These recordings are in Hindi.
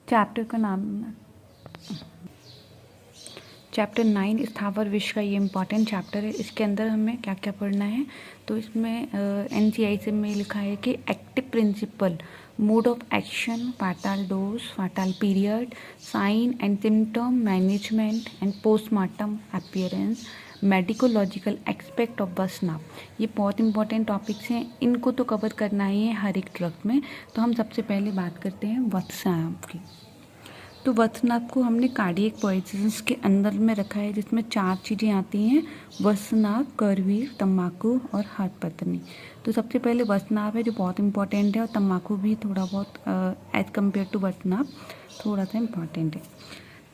चैप्टर का नाम चैप्टर 9 स्थावर विश्व का ये इम्पॉर्टेंट चैप्टर है। इसके अंदर हमें क्या क्या पढ़ना है, तो इसमें NCIC में लिखा है कि active principle, mode of action, fatal dose, fatal period, sign and symptom, management and postmortem appearance, medicolegal aspect of बसनाव। ये बहुत इंपॉर्टेंट टॉपिक्स हैं, इनको तो कवर करना ही है हर एक ड्रग में। तो हम सबसे पहले बात करते हैं वत्सनाव की। तो वत्सनाव को हमने कार्डियक पॉइजन्स के अंदर में रखा है, जिसमें 4 चीज़ें आती हैं: वत्सनाव, करवीर, तम्बाकू और हर्पतनी। तो सबसे पहले वत्सनाव है जो बहुत इंपॉर्टेंट है, और तम्बाकू भी थोड़ा बहुत एज कम्पेयर टू वत्सनाव थोड़ा सा इम्पॉर्टेंट है।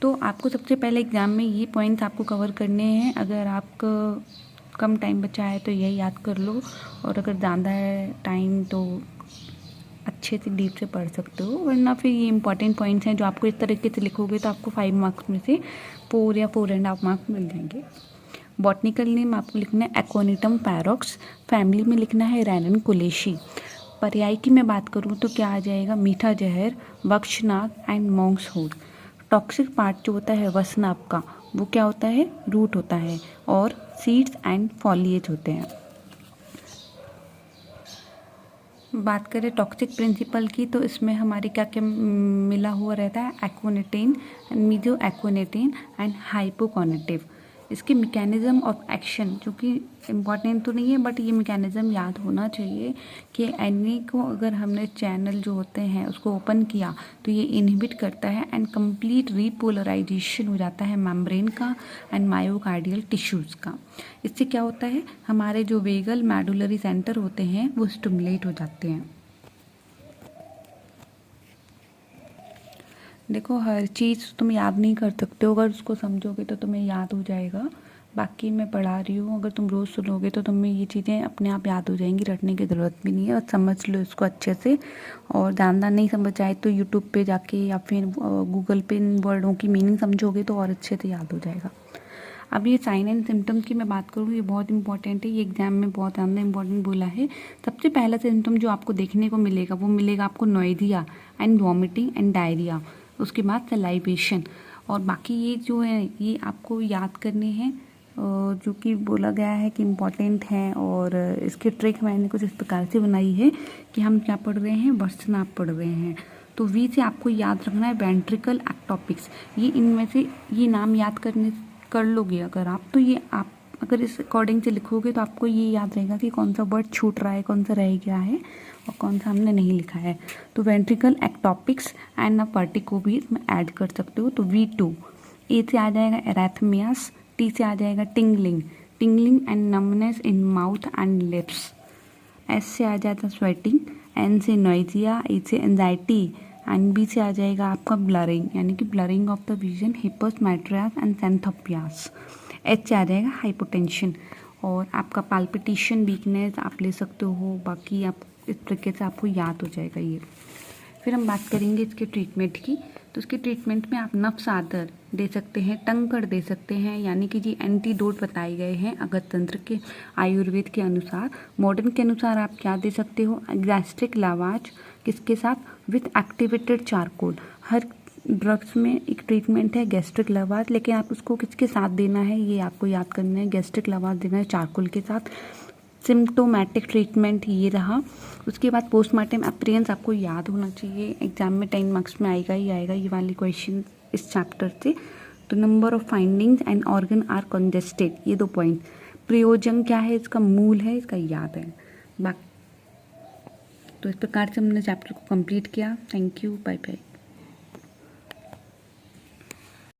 तो आपको सबसे पहले एग्ज़ाम में ये पॉइंट्स आपको कवर करने हैं। अगर आपका कम टाइम बचा है तो यही याद कर लो, और अगर ज़्यादा है टाइम तो अच्छे से डीप से पढ़ सकते हो, वरना फिर ये इंपॉर्टेंट पॉइंट्स हैं जो आपको इस तरीके से लिखोगे तो आपको 5 मार्क्स में से 4 या 4.5 मार्क्स मिल जाएंगे। बॉटनिकल नेम आपको लिखना है एक्वानिटम पैरोक्स, फैमिली में लिखना है रैननकुलेशी। पर्याय की मैं बात करूँ तो क्या आ जाएगा: मीठा जहर, वक्षनाग एंड मॉन्क्सहोड। टॉक्सिक पार्ट जो होता है वसनाभ का वो क्या होता है: रूट होता है, और सीड्स एंड फॉलिएज होते हैं। बात करें टॉक्सिक प्रिंसिपल की, तो इसमें हमारे क्या क्या मिला हुआ रहता है: एक्वोनेटिन, मीजो एक्वोनेटिन एंड हाइपोकोनेटिव। इसके मैकेनिज्म ऑफ एक्शन जो कि इम्पॉर्टेंट तो नहीं है, बट ये मैकेनिज्म याद होना चाहिए कि एनी को अगर हमने चैनल जो होते हैं उसको ओपन किया तो ये इनहिबिट करता है एंड कंप्लीट रीपोलराइजेशन हो जाता है मेम्ब्रेन का एंड मायोकार्डियल टिश्यूज़ का। इससे क्या होता है, हमारे जो वेगल मेडुलरी सेंटर होते हैं वो स्टिमुलेट हो जाते हैं। देखो, हर चीज़ तुम याद नहीं कर सकते हो, अगर उसको समझोगे तो तुम्हें याद हो जाएगा। बाकी मैं पढ़ा रही हूँ, अगर तुम रोज़ सुनोगे तो तुम्हें ये चीज़ें अपने आप याद हो जाएंगी, रटने की ज़रूरत भी नहीं है, और समझ लो इसको अच्छे से। और ज़्यादा नहीं समझ आए तो यूट्यूब पे जाके या फिर गूगल पे इन वर्डों की मीनिंग समझोगे तो और अच्छे से याद हो जाएगा। अब ये साइन एंड सिम्टम की मैं बात करूँ, ये बहुत इंपॉर्टेंट है, ये एग्जाम में बहुत ज़्यादा इंपॉर्टेंट बोला है। सबसे पहला सिम्टम जो आपको देखने को मिलेगा वो मिलेगा आपको नोइजिया एंड वॉमिटिंग एंड डायरिया, उसके बाद सलाइवेशन। और बाकी ये जो है ये आपको याद करने हैं, जो कि बोला गया है कि इम्पॉर्टेंट है। और इसकी ट्रिक मैंने कुछ इस प्रकार से बनाई है कि हम क्या पढ़ रहे हैं, वत्सनाभ पढ़ रहे हैं। तो वी से आपको याद रखना है वेंट्रिकल एक्टोपिक्स। ये इनमें से ये नाम याद कर लोगे अगर आप, तो ये आप अगर इस अकॉर्डिंग से लिखोगे तो आपको ये याद रहेगा कि कौन सा वर्ड छूट रहा है, कौन सा रह गया है और कौन सा हमने नहीं लिखा है। तो वेंट्रिकल एक्टोपिक्स एंड ना पार्टी को भी इसमें ऐड कर सकते हो। तो V2, ए से आ जाएगा एराथमियास, टी से आ जाएगा tingling and numbness in mouth and lips, S से आ जाता स्वेटिंग, एन से नोइजिया, ए से एंजाइटी एंड बी से आ जाएगा आपका ब्लरिंग, यानी कि ब्लरिंग ऑफ द विजन, हिपोस्मैट्रियास एंड सेंथोपियास। एच से आ जाएगा हाइपोटेंशन, और आपका पाल्पिटेशन, वीकनेस आप ले सकते हो। बाकी आप इस तरीके से आपको याद हो जाएगा ये। फिर हम बात करेंगे इसके ट्रीटमेंट की। तो इसके ट्रीटमेंट में आप नफ्स आदर दे सकते हैं, टंकड़ दे सकते हैं, यानी कि जी एंटीडोट बताए गए हैं अगस्त तंत्र के आयुर्वेद के अनुसार। मॉडर्न के अनुसार आप क्या दे सकते हो, गैस्ट्रिक लावाज, किसके साथ, with activated charcoal. Her drugs में एक ट्रीटमेंट है गैस्ट्रिक लावाज, लेकिन आप उसको किसके साथ देना है ये आपको याद करना है। गैस्ट्रिक लावाज देना है चारकोल के साथ। सिम्टोमेटिक ट्रीटमेंट ये रहा। उसके बाद पोस्टमार्टम अपीयरेंस आपको याद होना चाहिए, एग्जाम में 10 मार्क्स में आएगा ही आएगा ये वाली क्वेश्चन इस चैप्टर से। तो number of findings and organ are congested, ये 2 पॉइंट। प्रयोजन क्या है, इसका मूल है, इसका याद है। बाकी तो इस प्रकार से हमने चैप्टर को कंप्लीट किया। Thank you, bye bye.